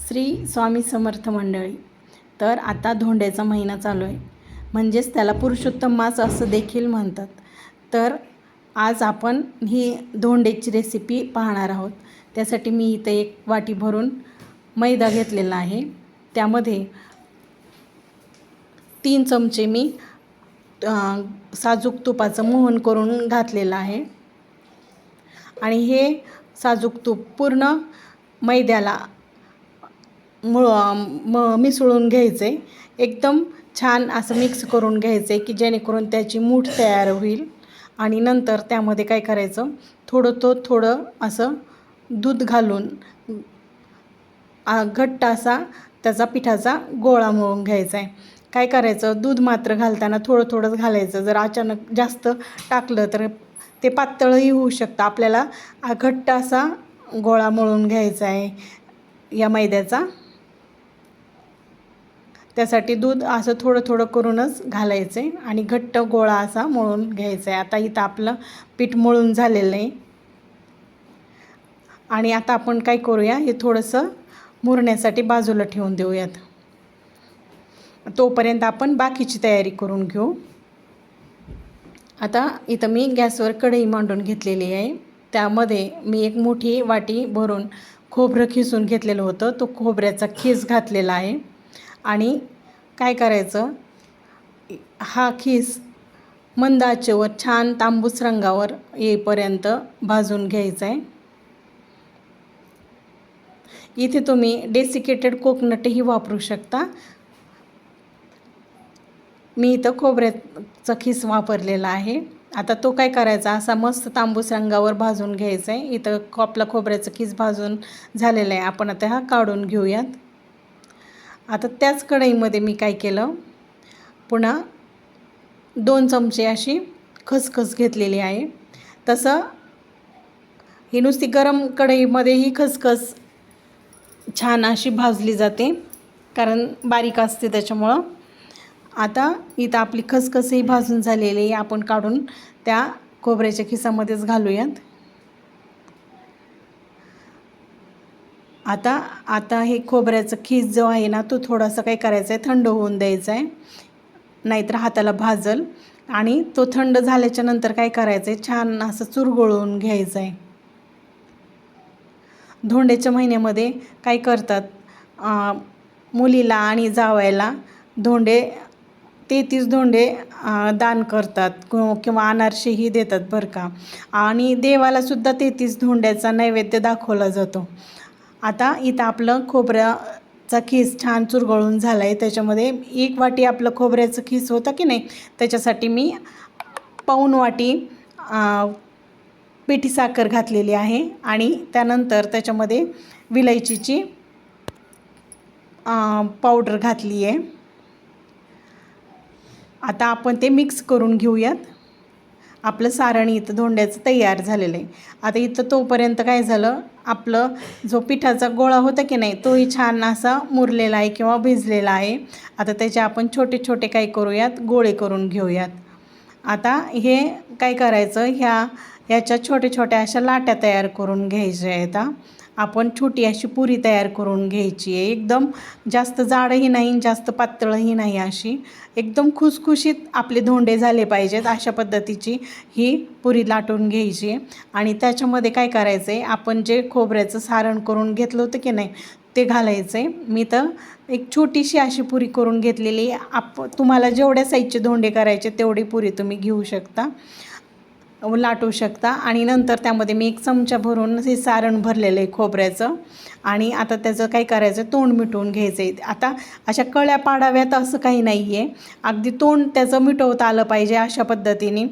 श्री स्वामी समर्थ मंडळी. तर आता धोंड्याचा महिना चालू आहे, म्हणजेच त्याला पुरुषोत्तम मास असं देखील म्हणतात. तर आज आपण ही धोंड्याची रेसिपी पाहणार आहोत. त्यासाठी मी इथे एक वाटी भरून मैदा घेतलेला आहे. त्यामध्ये 3 चमचे मी साजूक तुपाचं मोहन करून घातलेलं आहे. आणि हे साजूक तूप पूर्ण मैद्याला मिसळून घ्यायचं आहे. एकदम छान असं मिक्स करून घ्यायचं आहे की जेणेकरून त्याची मूठ तयार होईल. आणि नंतर त्यामध्ये काय करायचं, थोडं असं दूध घालून घट्ट असा त्याचा पिठाचा गोळा मळून घ्यायचा आहे. काय करायचं, दूध मात्र घालताना थोडंच घालायचं. जर अचानक जास्त टाकलं तर ते पातळही होऊ शकतं. आपल्याला घट्ट असा गोळा मळून घ्यायचा आहे या मैद्याचा. त्यासाठी दूध असं थोडं करूनच घालायचं आहे आणि घट्ट गोळा असा मळून घ्यायचा आहे. आता इथं आपलं पीठ मळून झालेलं आहे. आणि आता आपण काय करूया, हे थोडंसं मुरण्यासाठी बाजूला ठेवून देऊयात. तोपर्यंत आपण बाकीची तयारी करून घेऊ. आता इथं मी गॅसवर कढई मांडून घेतलेली आहे. त्यामध्ये मी एक मोठी वाटी भरून खोबरं खिसून घेतलेलं होतं. तो खोबऱ्याचा खीस घातलेला आहे. आणि काय करायचं, हा खीस मंद आचेवर छान तांबूस रंगावर येईपर्यंत भाजून घ्यायचा आहे. इथे तुम्ही डेसिकेटेड कोकोनटही वापरू शकता. मी इथं खोबऱ्याचा खीस वापरलेला आहे. आता तो काय करायचा, असा मस्त तांबूस रंगावर भाजून घ्यायचा आहे. इथं आपला खोबऱ्याचा खीस भाजून झालेला आहे. आपण आता हा काढून घेऊयात. आता त्याच कढईमध्ये मी काय केलं, पुन्हा 2 चमचे अशी खसखस घेतलेली आहे. तसं ही नुसती गरम कढईमध्ये ही खसखस छान अशी भाजली जाते, कारण बारीक असते त्याच्यामुळं. आता इथं आपली खसखसही भाजून झालेली आहे. आपण काढून त्या खोबऱ्याच्या खिसामध्येच घालूयात. आता हे खोबऱ्याचं खीस जो आहे ना, तो थोडासा काय करायचं आहे, थंड होऊन द्यायचा आहे, नाहीतर हाताला भाजल. आणि तो थंड झाल्याच्या नंतर काय करायचं आहे, छान असं चुरगळून घ्यायचं आहे. धोंड्याच्या महिन्यामध्ये काय करतात, मुलीला आणि जावयाला 33 धोंडे दान करतात किंवा अनारसेही देतात बरं का. आणि देवालासुद्धा 33 धोंड्याचा नैवेद्य दाखवला जातो. आता इथं आपलं खोबऱ्याचा खीस छान चुरगळून झाला आहे. त्याच्यामध्ये 1 वाटी आपलं खोबऱ्याचं खीस होतं की नाही, त्याच्यासाठी मी पाऊण वाटी पिठी साखर घातलेली आहे. आणि त्यानंतर त्याच्यामध्ये विलायचीची पावडर घातली आहे. आता आपण ते मिक्स करून घेऊयात. आपलं सारण इथं धोंड्याचं तयार झालेलं आहे. आता इथं तोपर्यंत काय झालं, आपलं जो पिठाचा गोळा होता की नाही, तोही छान असा मुरलेला आहे किंवा भिजलेला आहे. आता त्याचे आपण छोटे काय करूयात, गोळे करून घेऊयात. आता हे काय करायचं, ह्याच्या छोट्या अशा लाट्या तयार करून घ्यायच्या आहेत. आपण छोटी अशी पुरी तयार करून घ्यायची आहे. एकदम जास्त जाडही नाही, जास्त पातळही नाही, अशी एकदम खुसखुशीत आपले धोंडे झाले पाहिजेत, अशा पद्धतीची ही पुरी लाटून घ्यायची. आणि त्याच्यामध्ये काय करायचं आहे, आपण जे खोबऱ्याचं सारण करून घेतलं होतं की नाही, ते घालायचं आहे. मी तर एक छोटीशी अशी पुरी करून घेतलेली. तुम्हाला जेवढ्या साईजचे धोंडे करायचे तेवढी पुरी तुम्ही घेऊ शकता, लाटू शकता. आणि नंतर त्यामध्ये मी 1 चमचा भरून हे सारण भरलेलं आहे खोबऱ्याचं. आणि आता त्याचं काय करायचं, तोंड मिटवून घ्यायचं आहे. आता अशा कळ्या पाडाव्यात असं काही नाही आहे, अगदी तोंड त्याचं मिटवता आलं पाहिजे. अशा पद्धतीने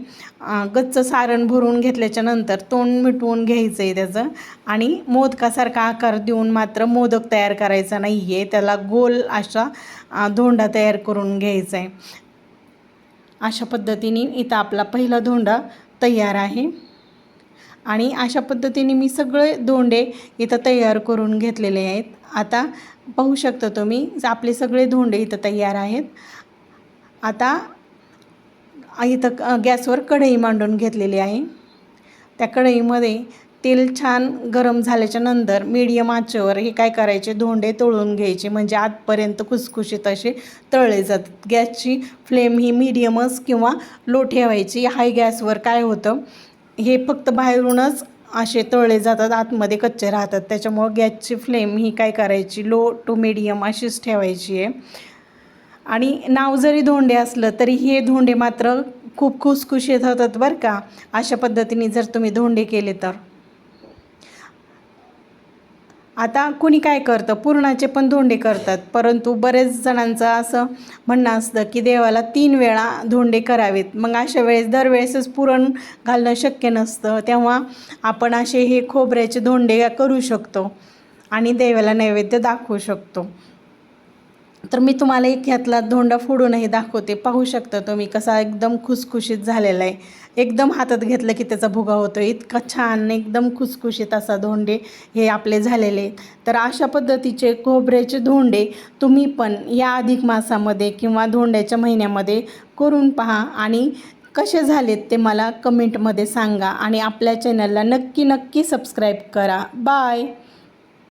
गच्च सारण भरून घेतल्याच्या नंतर तोंड मिटवून घ्यायचं आहे त्याचं. आणि मोदकासारखा आकार देऊन मात्र मोदक तयार करायचा नाही आहे, त्याला गोल अशा धोंडा तयार करून घ्यायचा आहे. अशा पद्धतीने इथं आपला पहिला धोंडा तयार आहे. आणि अशा पद्धतीने मी सगळे धोंडे इथं तयार करून घेतलेले आहेत. आता पाहू शकता तुम्ही, आपले सगळे धोंडे इथं तयार आहेत. आता इथं गॅसवर कढई मांडून घेतलेली आहे. त्या कढईमध्ये तेल छान गरम झाल्याच्या नंतर मीडियम आचेवर हे काय करायचे, धोंडे तळून घ्यायचे, म्हणजे आतपर्यंत खुसखुशीत असे तळले जातात. गॅसची फ्लेम ही मीडियमच किंवा लो ठेवायची. हाय गॅसवर काय होतं, हे फक्त बाहेरूनच असे तळले जातात, आतमध्ये कच्चे राहतात. त्याच्यामुळं गॅसची फ्लेम ही काय करायची, लो टू मीडियम अशीच ठेवायची आहे. आणि नाव जरी धोंडे असलं तरी हे धोंडे मात्र खूप खुसखुशीत होतात बरं का, अशा पद्धतीने जर तुम्ही धोंडे केले तर. आता कुणी काय करतं, पुरणाचे पण धोंडे करतात, परंतु बरेच जणांचं असं म्हणणं असतं की देवाला 3 वेळा धोंडे करावेत. मग अशा वेळेस दरवेळेसच पुरण घालणं शक्य नसतं, तेव्हा आपण असे हे खोबऱ्याचे धोंडे करू शकतो आणि देवाला नैवेद्य दाखवू शकतो. तर मी तुम्हाला एक ह्यातला धोंडा फोडूनही दाखवते. पाहू शकता तुम्ही कसा एकदम खुसखुशीत झालेला आहे. एकदम हातात घेतलं की त्याचा भुगा होतो, इतका छान एकदम खुसखुशीत असा धोंडे हे आपले झालेले आहेत. तर अशा पद्धतीचे खोबऱ्याचे धोंडे तुम्ही पण या अधिक मासामध्ये किंवा धोंड्याच्या महिन्यामध्ये करून पहा आणि कसे झालेत ते मला कमेंटमध्ये सांगा आणि आपल्या चॅनलला नक्की सबस्क्राईब करा. बाय.